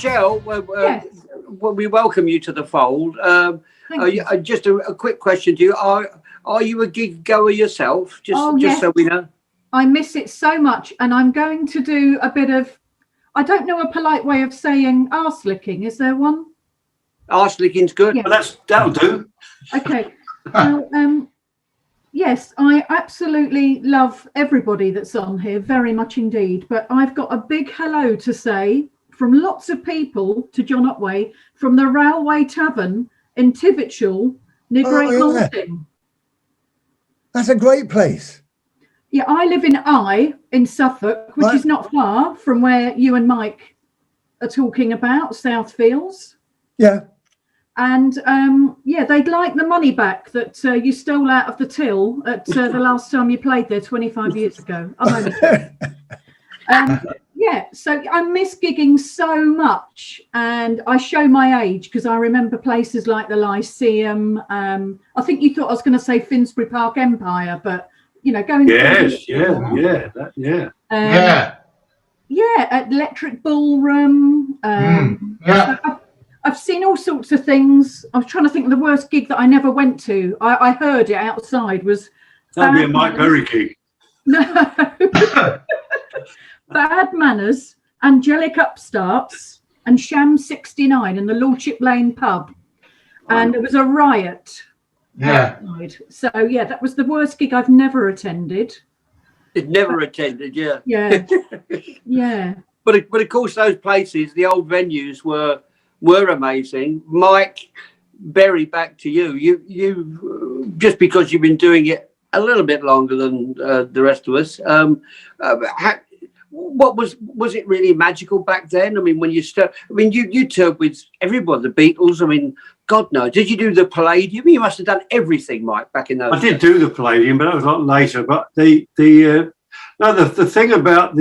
Michelle, Yes. we welcome you to the fold. Thank you. Just a quick question to you: Are you a gig goer yourself? Just Yes. so we know. I miss it so much, and I'm going to do a bit of. I don't know a polite way of saying arse licking. Is there one? Arse licking's good. Yeah. Well, that'll do. Okay. Well, yes, I absolutely love everybody that's on here, very much indeed. But I've got a big hello to say from lots of people to John Otway from the Railway Tavern in Tivitshall near Great Malting. That's a great place. Yeah, I live in Suffolk, which is not far from where you and Mike are talking about, Southfields. Yeah. And they'd like the money back that you stole out of the till at the last time you played there 25 years ago. I'm only so I miss gigging so much, and I show my age because I remember places like the Lyceum. I think you thought I was going to say Finsbury Park Empire, but going. Yes, at Electric Ballroom. So I've seen all sorts of things. I was trying to think of the worst gig that I never went to. I heard it outside was. That'd be a Mike Berry gig. No. Bad Manners, Angelic Upstarts, and Sham 69 in the Lordship Lane pub. And it was a riot. Outside. So, that was the worst gig I've never attended. Attended, yeah. Yeah. Yeah. But of course, those places, the old venues were amazing. Mike, Berry, back to you. You just because you've been doing it a little bit longer than the rest of us. What was it really magical back then? I mean, when you you toured with everybody, the Beatles. I mean, God knows. Did you do the Palladium? You must have done everything, Mike, back in those days. I did do the Palladium, but that was a lot later. But the thing about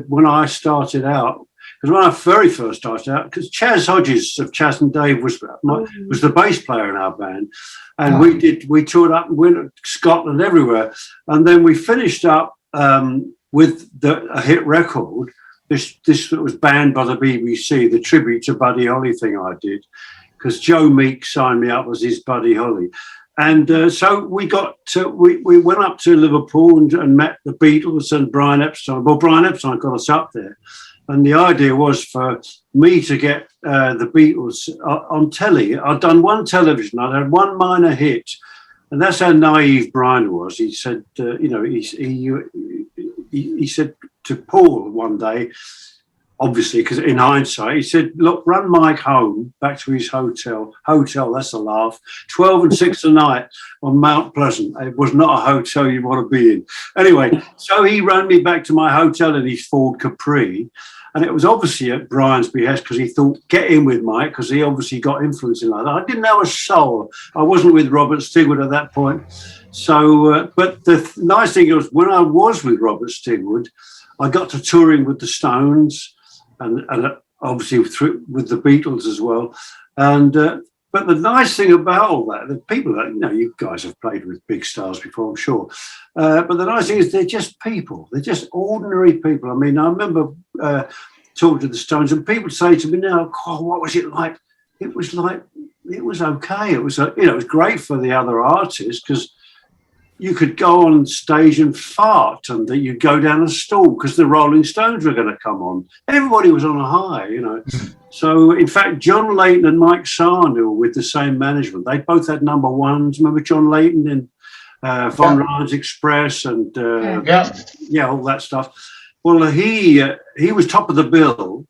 when I started out, because when I very first started out, because Chaz Hodges of Chaz and Dave was the bass player in our band, and we toured up and went to Scotland, everywhere, and then we finished up with a hit record. This was banned by the BBC, the tribute to Buddy Holly thing I did, because Joe Meek signed me up as his Buddy Holly. And so we went up to Liverpool and met the Beatles and Brian Epstein. Well, Brian Epstein got us up there. And the idea was for me to get the Beatles on telly. I'd done one television. I'd had one minor hit. And that's how naive Brian was. He said, he said to Paul one day, obviously, because in hindsight, he said, look, run Mike home back to his hotel, that's a laugh, 12 and 6 a night on Mount Pleasant. It was not a hotel you want to be in. Anyway, so he ran me back to my hotel in his Ford Capri, and it was obviously at Brian's behest because he thought, get in with Mike, because he obviously got influence in like that. I didn't know a soul. I wasn't with Robert Stigwood at that point. So, but the nice thing was, when I was with Robert Stigwood, I got to touring with the Stones, and obviously with the Beatles as well. And but the nice thing about all that, the people that you guys have played with big stars before, I'm sure. But the nice thing is they're just people. They're just ordinary people. I mean, I remember talking to the Stones, and people say to me now, "Oh, what was it like?" It was okay. It was it was great for the other artists because you could go on stage and fart, and that you'd go down a stall because the Rolling Stones were going to come on. Everybody was on a high, So, in fact, John Layton and Mike Sarney were with the same management. They both had number ones. Remember John Layton in Von Ryan's Express and all that stuff. Well, he was top of the bill,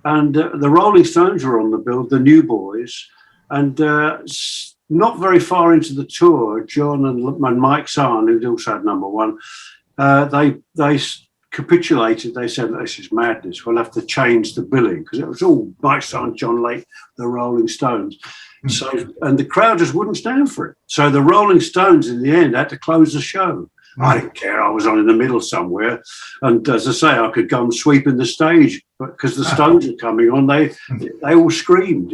and the Rolling Stones were on the bill, the New Boys, and not very far into the tour, John and Mike Sarn, who also had number one, they capitulated. They said, this is madness. We'll have to change the billing, because it was all Mike Sarn, John Lake, the Rolling Stones. So, and the crowd just wouldn't stand for it. So the Rolling Stones, in the end, had to close the show. I didn't care. I was on in the middle somewhere. And as I say, I could go and sweep in the stage, but because the Stones are coming on, they all screamed,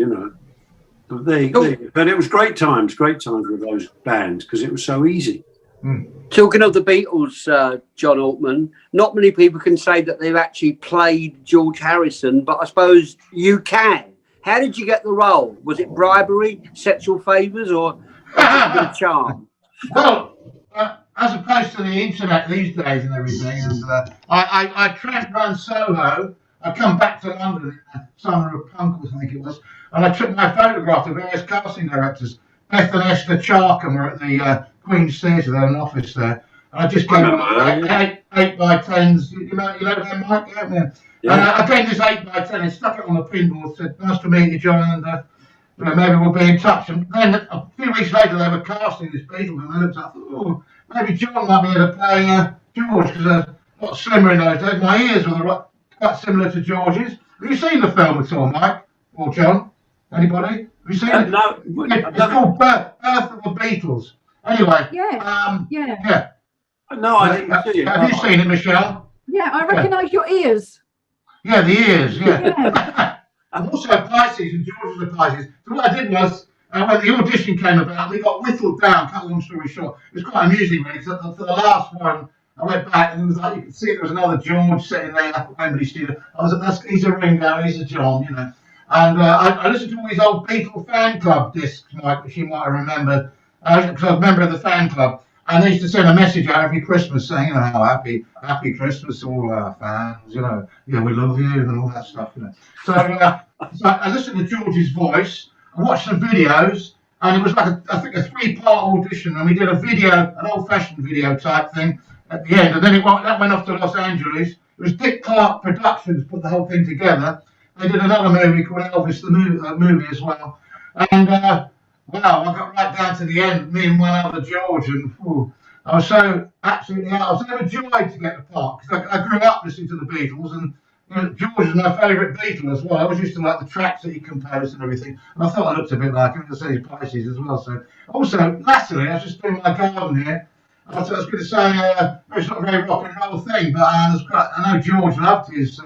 But there you go. But it was great times with those bands because it was so easy. Talking of the Beatles, John Altman, not many people can say that they've actually played George Harrison, but I suppose you can. How did you get the role? Was it bribery, sexual favours, or just a bit of charm? Well, as opposed to the internet these days and everything, and I tramped around Soho. I come back to London in the summer of Punk, I think it was, and I took my photograph of various casting directors. Beth and Esther Charkham were at the Queen's Theatre, they had an office there. And I just gave them 8x10s. You know them, Mike? Yeah. And I gave this 8x10 and stuck it on the pinboard, said, "Nice to meet you, John, and maybe we'll be in touch." And then a few weeks later, they were casting this Beatles, and I looked up, "Oh, maybe John might be able to play George, because a lot slimmer in those days. My ears were quite similar to George's." Have you seen the film at all, Mike or John? Anybody? Have you seen it? No. It's called Birth of the Beatles. Anyway. Yeah. No, I didn't see it. Have you seen it, Michelle? Yeah, I recognise your ears. Yeah, the ears, yeah. Yeah. I'm also a Pisces, and George was a Pisces. So what I did was, when the audition came about, we got whittled down, cut a long story short. It was quite amusing, really, because for the last one, I went back, and it was like, you could see there was another George sitting there up at Wembley Studio. I was like, he's a Ringo, he's a John, you know. And I listened to all these old Beatle fan club discs, Mike, which you might have remembered, because I was a member of the fan club. And they used to send a message out every Christmas saying, you know, how happy Christmas to all our fans, you know, we love you and all that stuff, you know. So, so I listened to George's voice, I watched some videos, and it was like, I think, a 3-part audition, and we did a video, an old-fashioned video type thing at the end, and then that went off to Los Angeles. It was Dick Clark Productions put the whole thing together. They did another movie called Elvis the movie as well, and wow, I got right down to the end, me and one other George, and I was so absolutely out. I was so overjoyed to get the part, because I grew up listening to the Beatles, and you know, George is my favourite Beatle as well. I always used to like the tracks that he composed and everything, and I thought I looked a bit like him, I say he's Pisces as well. So, also, lastly, I was just doing my garden here. I was going to say, it's not a very rock and roll thing, but I know George loved his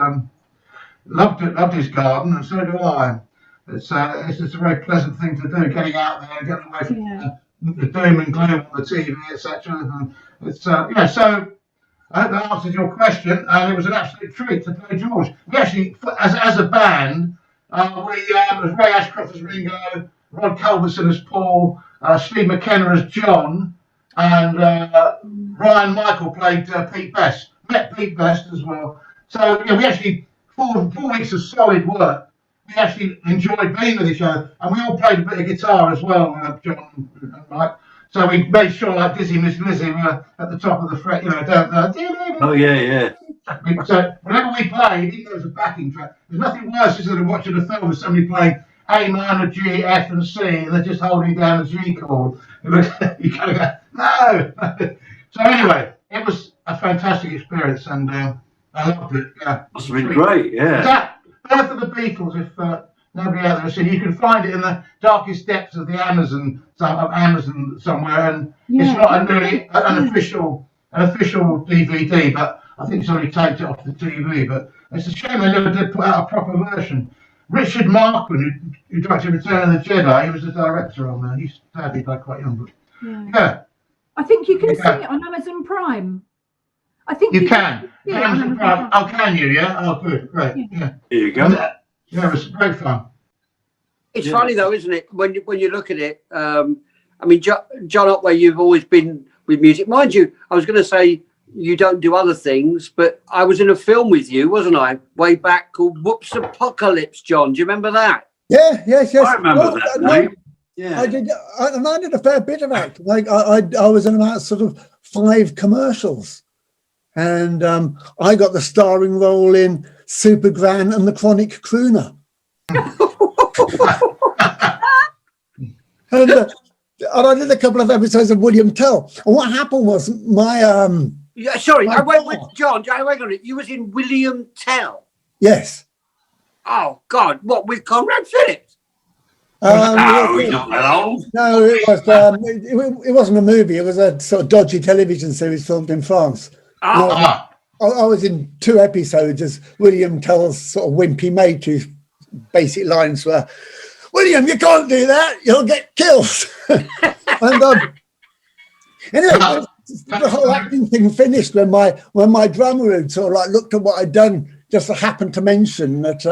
garden, and so do I. It's just a very pleasant thing to do, getting out there and getting away from the doom and gloom on the TV, etc. And it's so I hope that answered your question, and it was an absolute treat to play George. We actually, as a band, it was Ray Ashcroft as Ringo, Rod Culbertson as Paul, Steve McKenna as John, and Ryan Michael played Pete Best. Met Pete Best as well. So we actually 4 weeks of solid work. We actually enjoyed being with each other, and we all played a bit of guitar as well, John and Mike. So we made sure, like Dizzy Miss Lizzy, we were at the top of the fret, you know, Oh, yeah. So whenever we played, even though it was a backing track, there's nothing worse than watching a film with somebody playing A minor, G, F, and C, and they're just holding down the G chord. You kind of go, no. So anyway, it was a fantastic experience, and I loved it. Yeah, Must have been great, yeah. Birth of the Beatles, if nobody out there has seen it, you can find it in the darkest depths of the Amazon somewhere, and it's not really an official DVD, but I think somebody taped it off the TV. But it's a shame they never did put out a proper version. Richard Marquand, who directed Return of the Jedi, he was the director on there. He's sadly died quite young, but yeah. I think you can see it on Amazon Prime. I think you can. Amazon Prime. Oh, can you? Yeah. Oh, good. Great. Yeah. Here you go. Yeah, it was great fun. It's funny though, isn't it? When you look at it, I mean, John Otway, you've always been with music, mind you. I was going to say you don't do other things, but I was in a film with you, wasn't I? Way back, called Whoops Apocalypse. John, do you remember that? Yeah, yes. I remember that name. Yeah. I did a fair bit of acting. Like I was in about sort of 5 commercials, and I got the starring role in Super Gran and the Chronic Crooner. And I did a couple of episodes of William Tell. And what happened was my Yeah, sorry, John, hang on. You was in William Tell. Yes. Oh God, what, with Conrad Phillips? No, he's not that old. No, it was. It wasn't a movie. It was a sort of dodgy television series filmed in France. I was in 2 episodes as William Tell's sort of wimpy mate, whose basic lines were, "William, you can't do that. You'll get killed." And anyway, the whole acting thing finished when my drummer had sort of like looked at what I'd done, just happened to mention that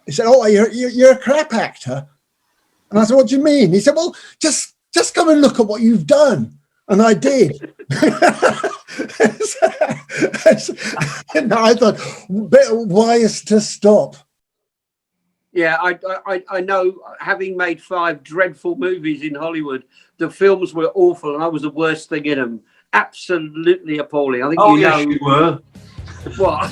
he said, "Oh, you're a crap actor," and I said, "What do you mean?" He said, "Well, just come and look at what you've done," and I did. And I thought, better wise to stop. Yeah, I know, having made 5 dreadful movies in Hollywood, the films were awful and I was the worst thing in them. Absolutely appalling. I think yes, you were. What?